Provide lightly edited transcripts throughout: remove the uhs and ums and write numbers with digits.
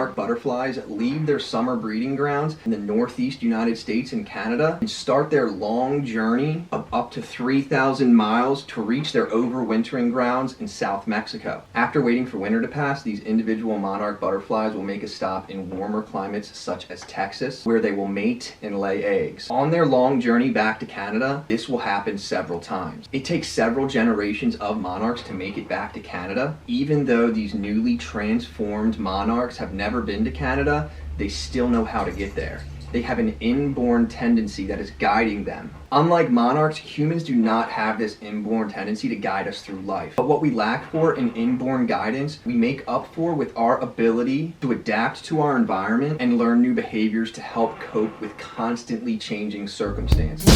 monarch butterflies leave their summer breeding grounds in the northeast United States and Canada and start their long journey of up to 3,000 miles to reach their overwintering grounds in South Mexico. After waiting for winter to pass, these individual monarch butterflies will make a stop in warmer climates such as Texas, where they will mate and lay eggs. On their long journey back to Canada, this will happen several times. It takes several generations of monarchs to make it back to Canada. Even though these newly transformed monarchs have never been to Canada, they still know how to get there. They have an inborn tendency that is guiding them. Unlike monarchs, humans do not have this inborn tendency to guide us through life. But what we lack for in inborn guidance, we make up for with our ability to adapt to our environment and learn new behaviors to help cope with constantly changing circumstances.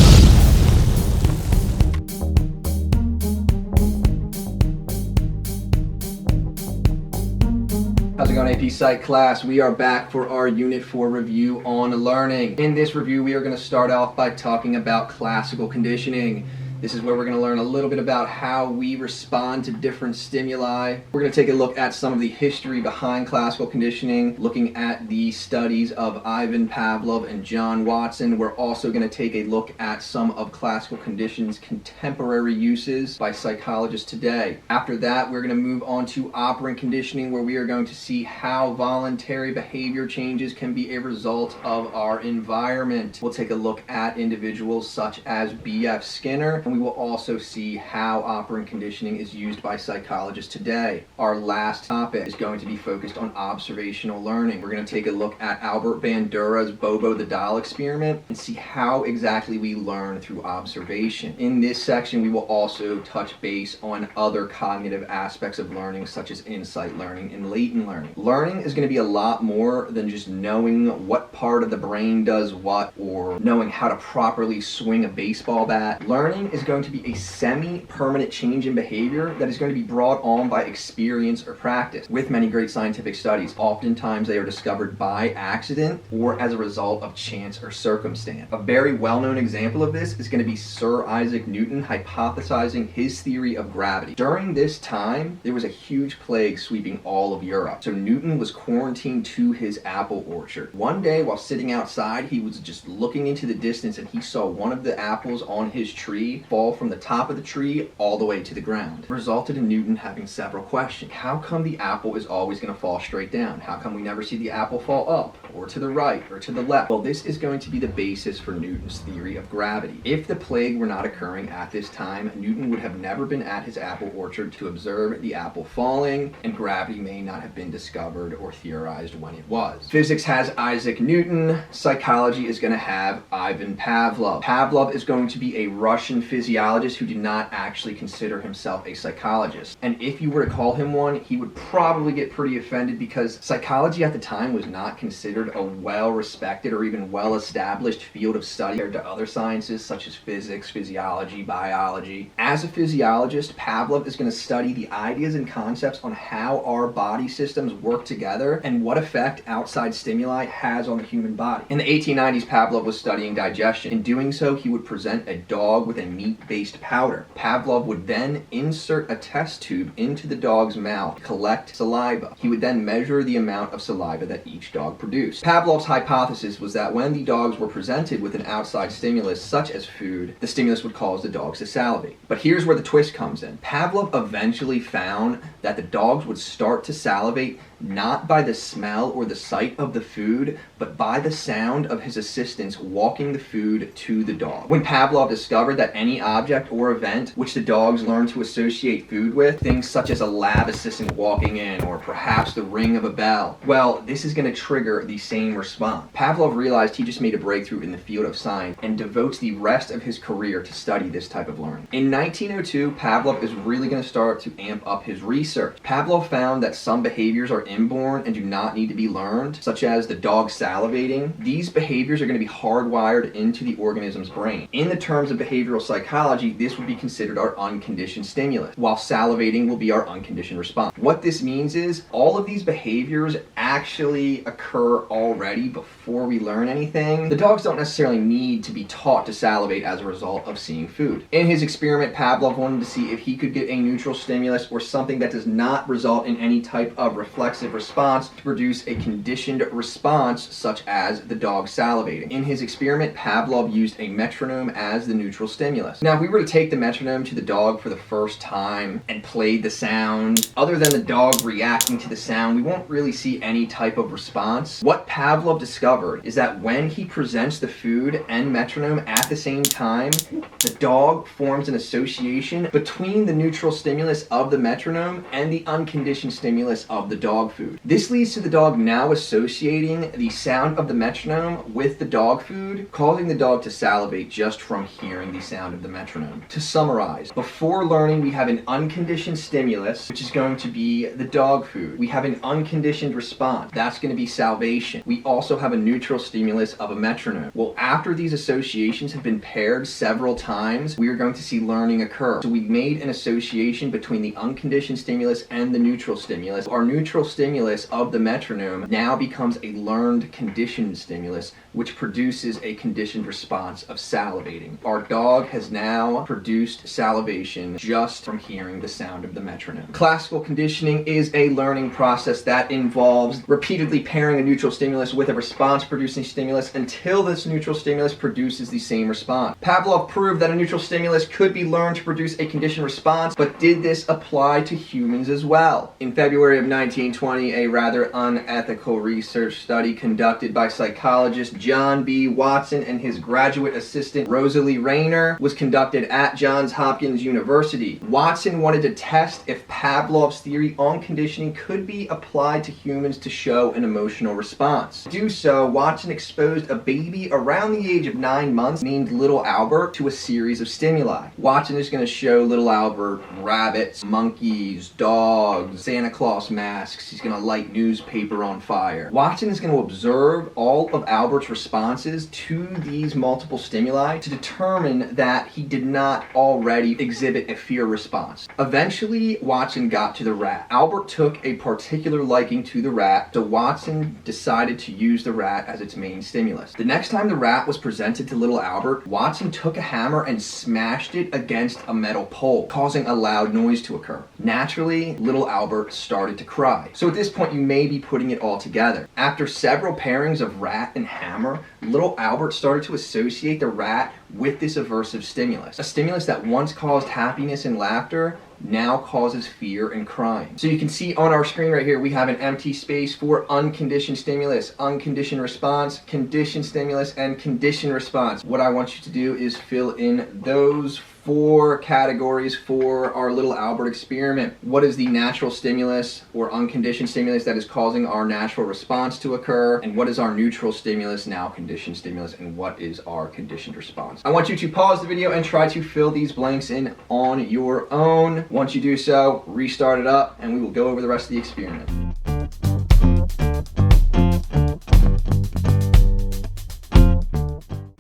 How's it going, AP Psych class? We are back for our Unit 4 review on learning. In this review, we are going to start off by talking about classical conditioning. This is where we're going to learn a little bit about how we respond to different stimuli. We're going to take a look at some of the history behind classical conditioning, looking at the studies of Ivan Pavlov and John Watson. We're also going to take a look at some of classical conditioning's contemporary uses by psychologists today. After that, we're going to move on to operant conditioning, where we are going to see how voluntary behavior changes can be a result of our environment. We'll take a look at individuals such as B.F. Skinner. We will also see how operant conditioning is used by psychologists today. Our last topic is going to be focused on observational learning. We're going to take a look at Albert Bandura's Bobo the Doll experiment and see how exactly we learn through observation. In this section, we will also touch base on other cognitive aspects of learning, such as insight learning and latent learning. Learning is going to be a lot more than just knowing what part of the brain does what or knowing how to properly swing a baseball bat. Learning is going to be a semi-permanent change in behavior that is going to be brought on by experience or practice. With many great scientific studies, oftentimes they are discovered by accident or as a result of chance or circumstance. A very well-known example of this is going to be Sir Isaac Newton hypothesizing his theory of gravity. During this time, there was a huge plague sweeping all of Europe. So Newton was quarantined to his apple orchard. One day, while sitting outside, he was just looking into the distance and he saw one of the apples on his tree fall from the top of the tree all the way to the ground. It resulted in Newton having several questions. How come the apple is always going to fall straight down? How come we never see the apple fall up or to the right or to the left? Well, this is going to be the basis for Newton's theory of gravity. If the plague were not occurring at this time, Newton would have never been at his apple orchard to observe the apple falling, and gravity may not have been discovered or theorized when it was. Physics has Isaac Newton. Psychology is going to have Ivan Pavlov. Pavlov is going to be a Russian physiologist who did not actually consider himself a psychologist. And if you were to call him one, he would probably get pretty offended because psychology at the time was not considered a well-respected or even well-established field of study compared to other sciences such as physics, physiology, biology. As a physiologist, Pavlov is going to study the ideas and concepts on how our body systems work together and what effect outside stimuli has on the human body. In the 1890s, Pavlov was studying digestion. In doing so, he would present a dog with a meat-based powder. Pavlov would then insert a test tube into the dog's mouth to collect saliva. He would then measure the amount of saliva that each dog produced. Pavlov's hypothesis was that when the dogs were presented with an outside stimulus, such as food, the stimulus would cause the dogs to salivate. But here's where the twist comes in. Pavlov eventually found that the dogs would start to salivate not by the smell or the sight of the food, but by the sound of his assistants walking the food to the dog. When Pavlov discovered that any object or event which the dogs learned to associate food with, things such as a lab assistant walking in or perhaps the ring of a bell, well, this is going to trigger the same response. Pavlov realized he just made a breakthrough in the field of science and devotes the rest of his career to study this type of learning. In 1902, Pavlov is really going to start to amp up his research. Pavlov found that some behaviors are inborn and do not need to be learned, such as the dog salivating. These behaviors are going to be hardwired into the organism's brain. In the terms of behavioral psychology, psychology, this would be considered our unconditioned stimulus, while salivating will be our unconditioned response. What this means is all of these behaviors actually occur already before we learn anything. The dogs don't necessarily need to be taught to salivate as a result of seeing food. In his experiment, Pavlov wanted to see if he could get a neutral stimulus or something that does not result in any type of reflexive response to produce a conditioned response such as the dog salivating. In his experiment, Pavlov used a metronome as the neutral stimulus. Now, if we were to take the metronome to the dog for the first time and played the sound, other than the dog reacting to the sound, we won't really see any type of response. What Pavlov discovered is that when he presents the food and metronome at the same time, the dog forms an association between the neutral stimulus of the metronome and the unconditioned stimulus of the dog food. This leads to the dog now associating the sound of the metronome with the dog food, causing the dog to salivate just from hearing the sound of the metronome. To summarize, before learning, we have an unconditioned stimulus, which is going to be the dog food. We have an unconditioned response. That's going to be salvation. We also have a neutral stimulus of a metronome. Well, after these associations have been paired several times, we are going to see learning occur. So we made an association between the unconditioned stimulus and the neutral stimulus. Our neutral stimulus of the metronome now becomes a learned conditioned stimulus, which produces a conditioned response of salivating. Our dog has now produced salivation just from hearing the sound of the metronome. Classical conditioning is a learning process that involves repeatedly pairing a neutral stimulus with a response-producing stimulus until this neutral stimulus produces the same response. Pavlov proved that a neutral stimulus could be learned to produce a conditioned response, but did this apply to humans as well? In February of 1920, a rather unethical research study conducted by psychologist John B. Watson and his graduate assistant Rosalie Rayner was conducted at Johns Hopkins University. Watson wanted to test if Pavlov's theory on conditioning could be applied to humans to show an emotional response. To do so, Watson exposed a baby around the age of 9 months named Little Albert to a series of stimuli. Watson is going to show Little Albert rabbits, monkeys, dogs, Santa Claus masks. He's going to light newspaper on fire. Watson is going to observe all of Albert's responses to these multiple stimuli to determine that he did not already exhibit a fear response. Eventually, Watson got to the rat. Albert took a particular liking to the rat, so Watson decided to use the rat as its main stimulus. The next time the rat was presented to Little Albert, Watson took a hammer and smashed it against a metal pole, causing a loud noise to occur. Naturally, Little Albert started to cry. So at this point, you may be putting it all together. After several pairings of rat and hammer, Little Albert started to associate the rat with this aversive stimulus. A stimulus that once caused happiness and laughter now causes fear and crying. So you can see on our screen right here, we have an empty space for unconditioned stimulus, unconditioned response, conditioned stimulus, and conditioned response. What I want you to do is fill in those 4 categories for our Little Albert experiment. What is the natural stimulus or unconditioned stimulus that is causing our natural response to occur? And what is our neutral stimulus, now conditioned stimulus? And what is our conditioned response? I want you to pause the video and try to fill these blanks in on your own. Once you do so, restart it up and we will go over the rest of the experiment.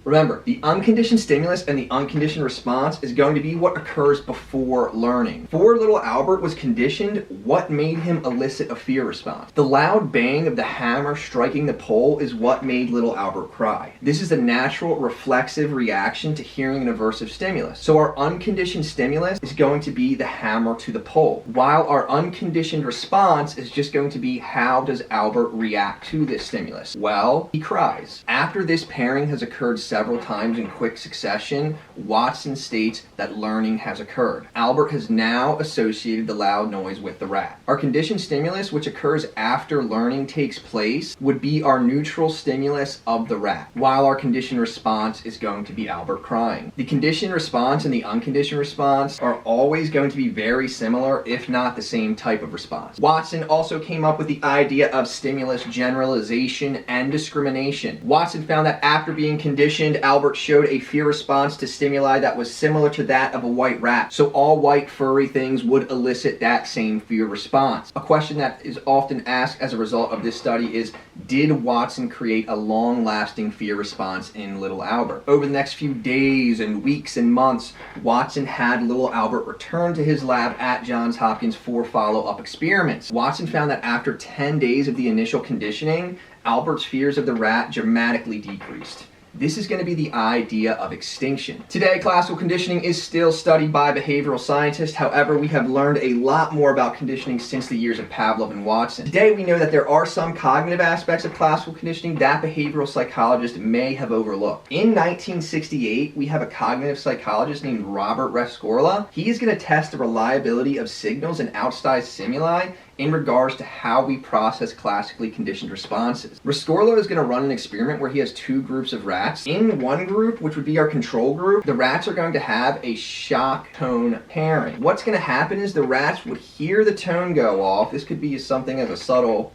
Remember, the unconditioned stimulus and the unconditioned response is going to be what occurs before learning. For Little Albert was conditioned, what made him elicit a fear response? The loud bang of the hammer striking the pole is what made Little Albert cry. This is a natural reflexive reaction to hearing an aversive stimulus. So our unconditioned stimulus is going to be the hammer to the pole, while our unconditioned response is just going to be how does Albert react to this stimulus? Well, he cries. After this pairing has occurred several times in quick succession, Watson states that learning has occurred. Albert has now associated the loud noise with the rat. Our conditioned stimulus, which occurs after learning takes place, would be our neutral stimulus of the rat, while our conditioned response is going to be Albert crying. The conditioned response and the unconditioned response are always going to be very similar, if not the same type of response. Watson also came up with the idea of stimulus generalization and discrimination. Watson found that after being conditioned mentioned, Albert showed a fear response to stimuli that was similar to that of a white rat. So all white furry things would elicit that same fear response. A question that is often asked as a result of this study is, did Watson create a long-lasting fear response in little Albert? Over the next few days and weeks and months, Watson had little Albert return to his lab at Johns Hopkins for follow-up experiments. Watson found that after 10 days of the initial conditioning, Albert's fears of the rat dramatically decreased. This is going to be the idea of extinction. Today, classical conditioning is still studied by behavioral scientists. However, we have learned a lot more about conditioning since the years of Pavlov and Watson. Today, we know that there are some cognitive aspects of classical conditioning that behavioral psychologists may have overlooked. In 1968, we have a cognitive psychologist named Robert Rescorla. He is going to test the reliability of signals and outside stimuli in regards to how we process classically conditioned responses. Rescorla is going to run an experiment where he has two groups of rats. In one group, which would be our control group, the rats are going to have a shock tone pairing. What's going to happen is the rats would hear the tone go off. This could be something as a subtle,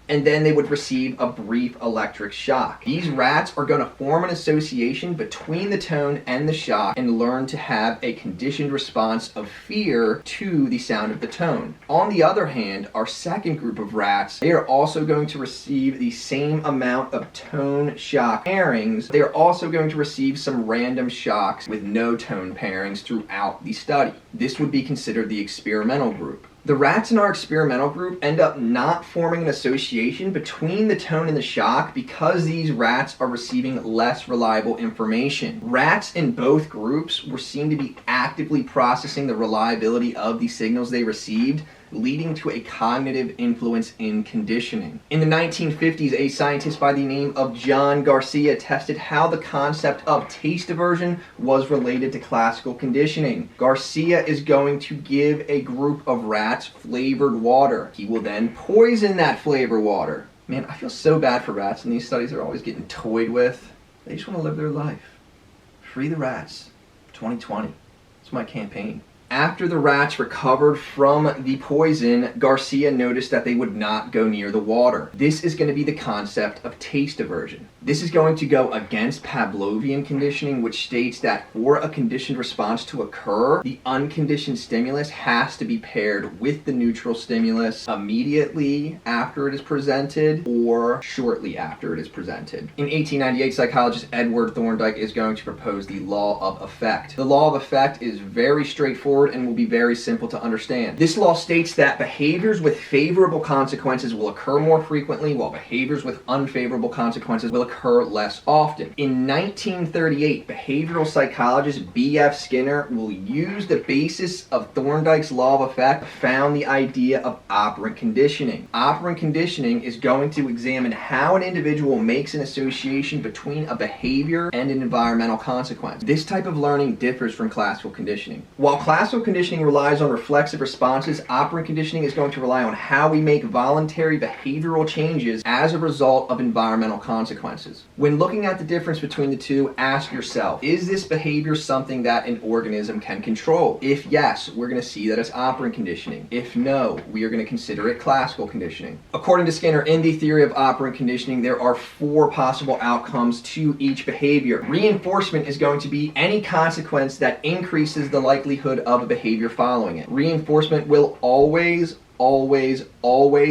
and then they would receive a brief electric shock. These rats are going to form an association between the tone and the shock and learn to have a conditioned response of fear to the sound of the tone. On the other hand, our second group of rats, they are also going to receive the same amount of tone shock pairings. They are also going to receive some random shocks with no tone pairings throughout the study. This would be considered the experimental group. The rats in our experimental group end up not forming an association between the tone and the shock because these rats are receiving less reliable information. Rats in both groups were seen to be actively processing the reliability of the signals they received, leading to a cognitive influence in conditioning. In the 1950s, a scientist by the name of John Garcia tested how the concept of taste aversion was related to classical conditioning. Garcia is going to give a group of rats flavored water. He will then poison that flavored water. Man, I feel so bad for rats in these studies. They're always getting toyed with. They just want to live their life. Free the rats. 2020. It's my campaign. After the rats recovered from the poison, Garcia noticed that they would not go near the water. This is going to be the concept of taste aversion. This is going to go against Pavlovian conditioning, which states that for a conditioned response to occur, the unconditioned stimulus has to be paired with the neutral stimulus immediately after it is presented or shortly after it is presented. In 1898, psychologist Edward Thorndike is going to propose the law of effect. The law of effect is very straightforward and will be very simple to understand. This law states that behaviors with favorable consequences will occur more frequently, while behaviors with unfavorable consequences will occur less often. In 1938, behavioral psychologist B.F. Skinner will use the basis of Thorndike's law of effect to found the idea of operant conditioning. Operant conditioning is going to examine how an individual makes an association between a behavior and an environmental consequence. This type of learning differs from classical conditioning. While classical conditioning relies on reflexive responses, operant conditioning is going to rely on how we make voluntary behavioral changes as a result of environmental consequences. When looking at the difference between the two, ask yourself, is this behavior something that an organism can control? If yes, we're going to see that as operant conditioning. If no, we are going to consider it classical conditioning. According to Skinner, in the theory of operant conditioning, there are 4 possible outcomes to each behavior. Reinforcement is going to be any consequence that increases the likelihood of a behavior following it. Reinforcement will always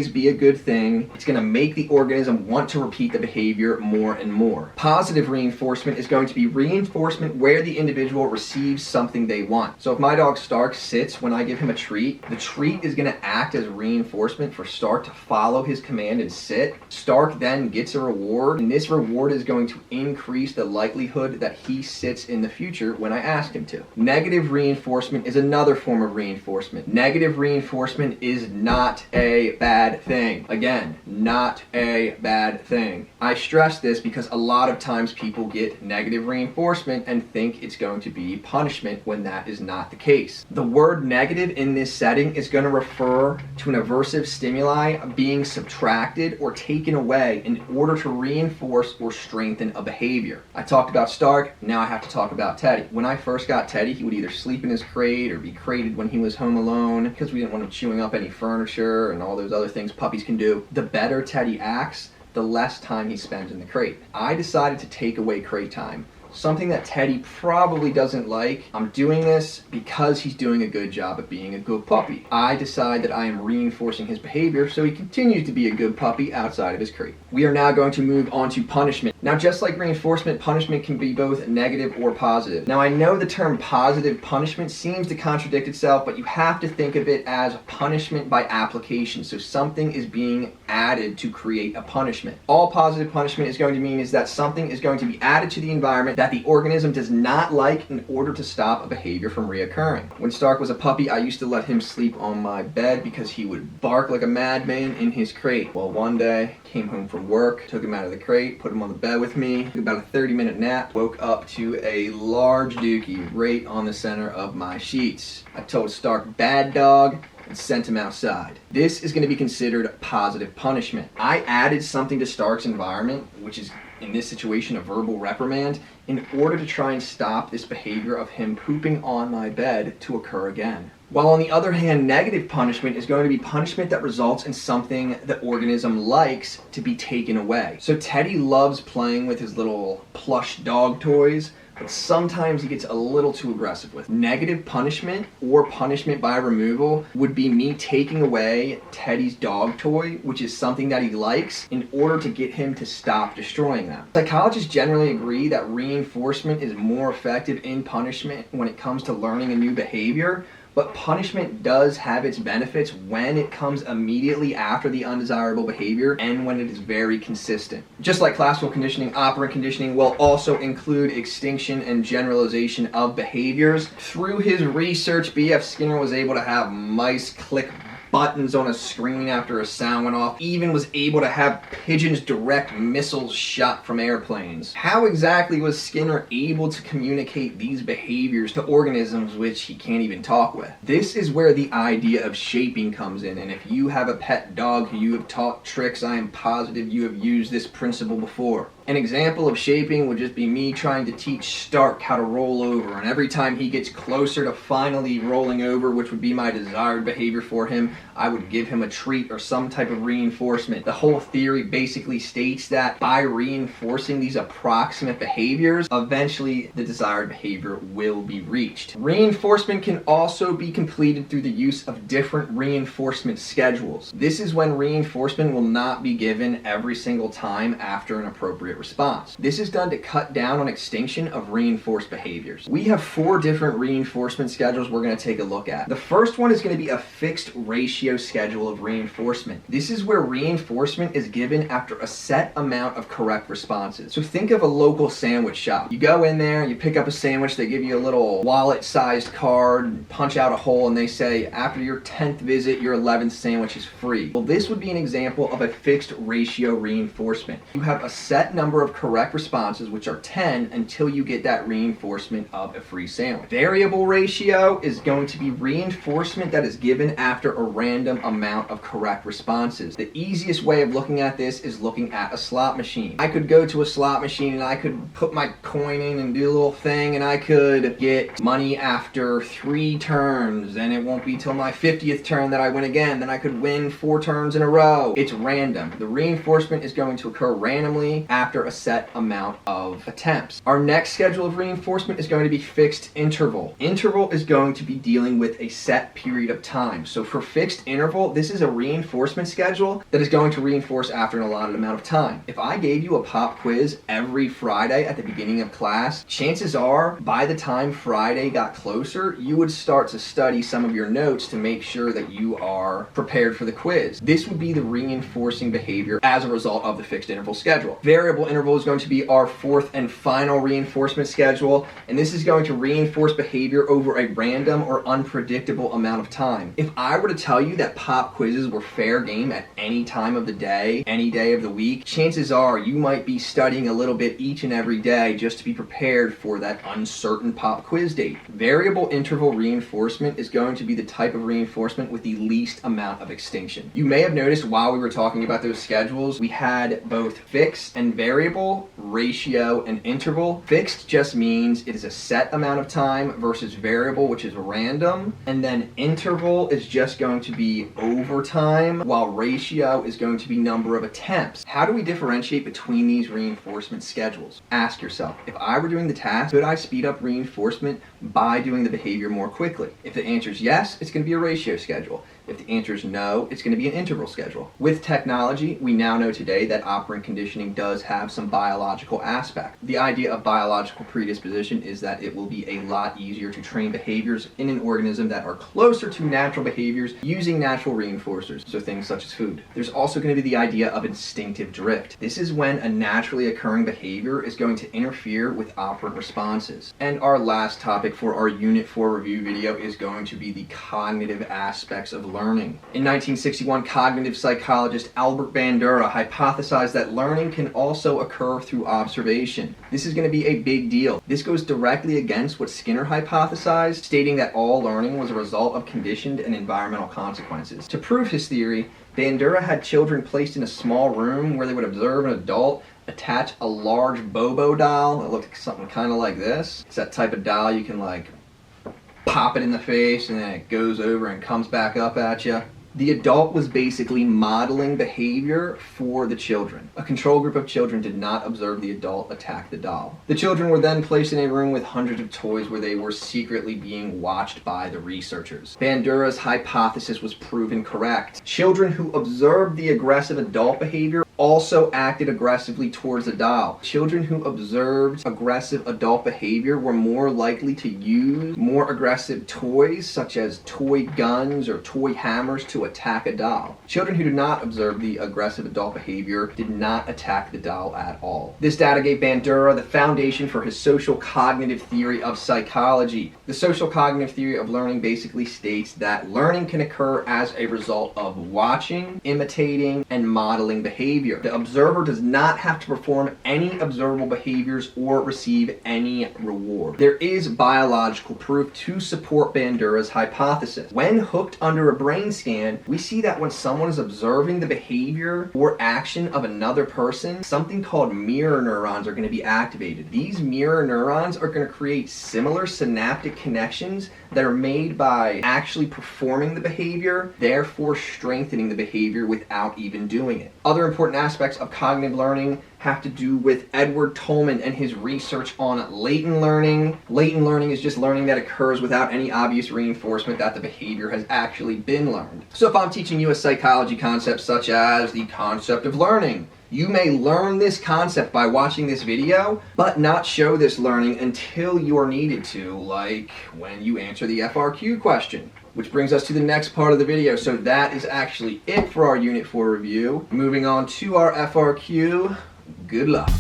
be a good thing. It's going to make the organism want to repeat the behavior more and more. Positive reinforcement is going to be reinforcement where the individual receives something they want. So if my dog Stark sits when I give him a treat, the treat is going to act as reinforcement for Stark to follow his command and sit. Stark then gets a reward, and this reward is going to increase the likelihood that he sits in the future when I ask him to. Negative reinforcement is another form of reinforcement. Negative reinforcement is not a bad thing. Again, not a bad thing. I stress this because a lot of times people get negative reinforcement and think it's going to be punishment when that is not the case. The word negative in this setting is going to refer to an aversive stimuli being subtracted or taken away in order to reinforce or strengthen a behavior. I talked about Stark, now I have to talk about Teddy. When I first got Teddy, he would either sleep in his crate or be crated when he was home alone because we didn't want him chewing up any furniture and all those other things puppies can do. The better Teddy acts, the less time he spends in the crate. I decided to take away crate time, something that Teddy probably doesn't like. I'm doing this because he's doing a good job at being a good puppy. I decide that I am reinforcing his behavior so he continues to be a good puppy outside of his crate. We are now going to move on to punishment. Now, just like reinforcement, punishment can be both negative or positive. Now, I know the term positive punishment seems to contradict itself, but you have to think of it as punishment by application. So something is being added to create a punishment. All positive punishment is going to mean is that something is going to be added to the environment that the organism does not like in order to stop a behavior from reoccurring. When Stark was a puppy, I used to let him sleep on my bed because he would bark like a madman in his crate. Well, one day, came home from work, took him out of the crate, put him on the bed with me, took about a 30-minute nap, woke up to a large dookie right on the center of my sheets. I told Stark, "Bad dog," and sent him outside. This is going to be considered positive punishment. I added something to Stark's environment, which is in this situation a verbal reprimand, in order to try and stop this behavior of him pooping on my bed to occur again. While on the other hand, negative punishment is going to be punishment that results in something the organism likes to be taken away. So Teddy loves playing with his little plush dog toys, but sometimes he gets a little too aggressive with. Negative punishment or punishment by removal would be me taking away Teddy's dog toy, which is something that he likes, in order to get him to stop destroying them. Psychologists generally agree that reinforcement is more effective in punishment when it comes to learning a new behavior, but punishment does have its benefits when it comes immediately after the undesirable behavior and when it is very consistent. Just like classical conditioning, operant conditioning will also include extinction and generalization of behaviors. Through his research, B.F. Skinner was able to have mice click buttons on a screen after a sound went off, even was able to have pigeons direct missiles shot from airplanes. How exactly was Skinner able to communicate these behaviors to organisms which he can't even talk with? This is where the idea of shaping comes in, and if you have a pet dog who you have taught tricks, I am positive you have used this principle before. An example of shaping would just be me trying to teach Stark how to roll over, and every time he gets closer to finally rolling over, which would be my desired behavior for him, I would give him a treat or some type of reinforcement. The whole theory basically states that by reinforcing these approximate behaviors, eventually the desired behavior will be reached. Reinforcement can also be completed through the use of different reinforcement schedules. This is when reinforcement will not be given every single time after an appropriate response. This is done to cut down on extinction of reinforced behaviors. We have 4 different reinforcement schedules we're going to take a look at. The first one is going to be a fixed ratio schedule of reinforcement. This is where reinforcement is given after a set amount of correct responses. So think of a local sandwich shop. You go in there, you pick up a sandwich, they give you a little wallet-sized card, punch out a hole, and they say, after your 10th visit, your 11th sandwich is free. Well, this would be an example of a fixed ratio reinforcement. You have a set number of correct responses, which are 10, until you get that reinforcement of a free sandwich. Variable ratio is going to be reinforcement that is given after a random amount of correct responses. The easiest way of looking at this is looking at a slot machine. I could go to a slot machine and I could put my coin in and do a little thing, and I could get money after 3 turns, and it won't be till my 50th turn that I win again. Then I could win 4 turns in a row. It's random. The reinforcement is going to occur randomly after a set amount of attempts. Our next schedule of reinforcement is going to be fixed interval. Interval is going to be dealing with a set period of time. So for fixed interval, this is a reinforcement schedule that is going to reinforce after an allotted amount of time. If I gave you a pop quiz every Friday at the beginning of class, chances are by the time Friday got closer, you would start to study some of your notes to make sure that you are prepared for the quiz. This would be the reinforcing behavior as a result of the fixed interval schedule. Variable interval is going to be our 4th and final reinforcement schedule, and this is going to reinforce behavior over a random or unpredictable amount of time. If I were to tell you that pop quizzes were fair game at any time of the day, any day of the week, chances are you might be studying a little bit each and every day just to be prepared for that uncertain pop quiz date. Variable interval reinforcement is going to be the type of reinforcement with the least amount of extinction. You may have noticed while we were talking about those schedules, we had both fixed and variable variable, ratio, and interval. Fixed just means it is a set amount of time versus variable, which is random. And then interval is just going to be over time, while ratio is going to be number of attempts. How do we differentiate between these reinforcement schedules? Ask yourself, if I were doing the task, could I speed up reinforcement by doing the behavior more quickly? If the answer is yes, it's going to be a ratio schedule. If the answer is no, it's going to be an interval schedule. With technology, we now know today that operant conditioning does have some biological aspect. The idea of biological predisposition is that it will be a lot easier to train behaviors in an organism that are closer to natural behaviors using natural reinforcers, so things such as food. There's also going to be the idea of instinctive drift. This is when a naturally occurring behavior is going to interfere with operant responses. And our last topic for our Unit 4 review video is going to be the cognitive aspects of learning. In 1961, cognitive psychologist Albert Bandura hypothesized that learning can also occur through observation. This is going to be a big deal. This goes directly against what Skinner hypothesized, stating that all learning was a result of conditioned and environmental consequences. To prove his theory, Bandura had children placed in a small room where they would observe an adult attach a large Bobo doll that looked something kind of like this. It's that type of doll you can like pop it in the face and then it goes over and comes back up at you. The adult was basically modeling behavior for the children. A control group of children did not observe the adult attack the doll. The children were then placed in a room with hundreds of toys where they were secretly being watched by the researchers. Bandura's hypothesis was proven correct. Children who observed the aggressive adult behavior also acted aggressively towards the doll. Children who observed aggressive adult behavior were more likely to use more aggressive toys, such as toy guns or toy hammers, to attack a doll. Children who did not observe the aggressive adult behavior did not attack the doll at all. This data gave Bandura the foundation for his social cognitive theory of psychology. The social cognitive theory of learning basically states that learning can occur as a result of watching, imitating, and modeling behavior. The observer does not have to perform any observable behaviors or receive any reward. There is biological proof to support Bandura's hypothesis. When hooked under a brain scan, we see that when someone is observing the behavior or action of another person, something called mirror neurons are going to be activated. These mirror neurons are going to create similar synaptic connections that are made by actually performing the behavior, therefore strengthening the behavior without even doing it. Other important aspects of cognitive learning have to do with Edward Tolman and his research on latent learning. Latent learning is just learning that occurs without any obvious reinforcement that the behavior has actually been learned. So if I'm teaching you a psychology concept such as the concept of learning, you may learn this concept by watching this video, but not show this learning until you're needed to, like when you answer the FRQ question. Which brings us to the next part of the video. So that is actually it for our Unit 4 review. Moving on to our FRQ. Good luck.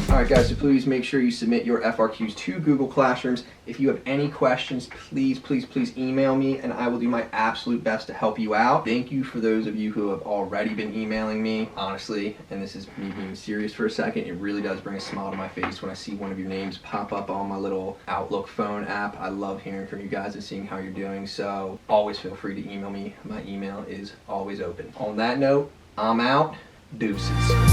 Alright guys, so please make sure you submit your FRQs to Google Classrooms. If you have any questions, please email me and I will do my absolute best to help you out. Thank you for those of you who have already been emailing me. Honestly, and this is me being serious for a second, it really does bring a smile to my face when I see one of your names pop up on my little Outlook phone app. I love hearing from you guys and seeing how you're doing, so always feel free to email me. My email is always open. On that note, I'm out. Deuces.